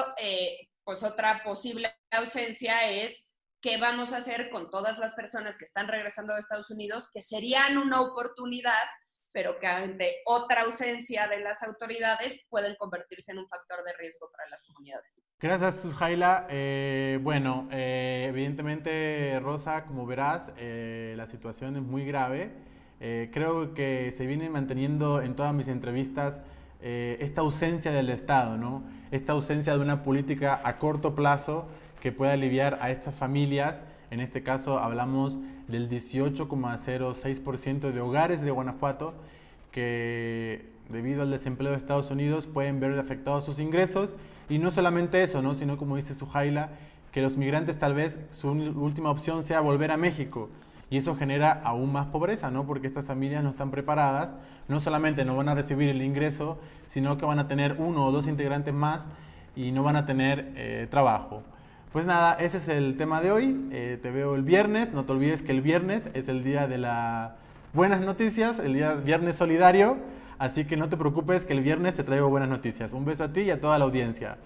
pues otra posible ausencia es qué vamos a hacer con todas las personas que están regresando a Estados Unidos, que serían una oportunidad, pero que ante otra ausencia de las autoridades pueden convertirse en un factor de riesgo para las comunidades. Gracias, Sujaila. Bueno, evidentemente, Rosa, como verás, la situación es muy grave. Creo que se viene manteniendo en todas mis entrevistas esta ausencia del Estado, ¿no? Esta ausencia de una política a corto plazo que pueda aliviar a estas familias. En este caso hablamos del 18,06% de hogares de Guanajuato que debido al desempleo de Estados Unidos pueden ver afectados sus ingresos. Y no solamente eso, ¿no?, sino como dice Sujaila, que los migrantes tal vez su última opción sea volver a México. Y eso genera aún más pobreza, ¿no? Porque estas familias no están preparadas, no solamente no van a recibir el ingreso, sino que van a tener 1 o 2 integrantes más y no van a tener trabajo. Pues nada, ese es el tema de hoy. Te veo el viernes. No te olvides que el viernes es el día de las buenas noticias, el día viernes solidario. Así que no te preocupes que el viernes te traigo buenas noticias. Un beso a ti y a toda la audiencia.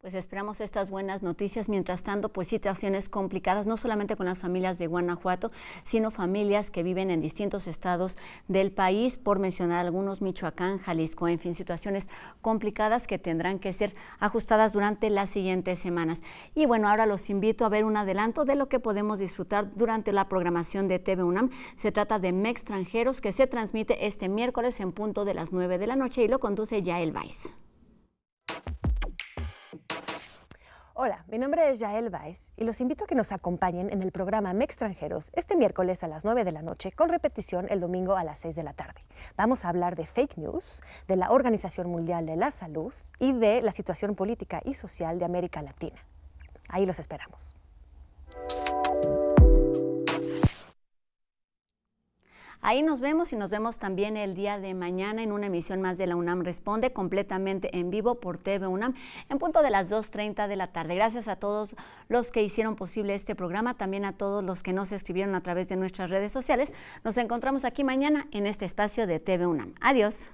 Pues esperamos estas buenas noticias. Mientras tanto, pues situaciones complicadas, no solamente con las familias de Guanajuato, sino familias que viven en distintos estados del país, por mencionar algunos, Michoacán, Jalisco, en fin, situaciones complicadas que tendrán que ser ajustadas durante las siguientes semanas. Y bueno, ahora los invito a ver un adelanto de lo que podemos disfrutar durante la programación de TV UNAM. Se trata de Mextranjeros, que se transmite este miércoles en punto de las 9 de la noche y lo conduce Yael Weiss. Hola, mi nombre es Yael Weiss y los invito a que nos acompañen en el programa Mextranjeros este miércoles a las 9 de la noche con repetición el domingo a las 6 de la tarde. Vamos a hablar de fake news, de la Organización Mundial de la Salud y de la situación política y social de América Latina. Ahí los esperamos. Ahí nos vemos y nos vemos también el día de mañana en una emisión más de La UNAM Responde, completamente en vivo por TV UNAM, en punto de las 2:30 de la tarde. Gracias a todos los que hicieron posible este programa, también a todos los que nos escribieron a través de nuestras redes sociales. Nos encontramos aquí mañana en este espacio de TV UNAM. Adiós.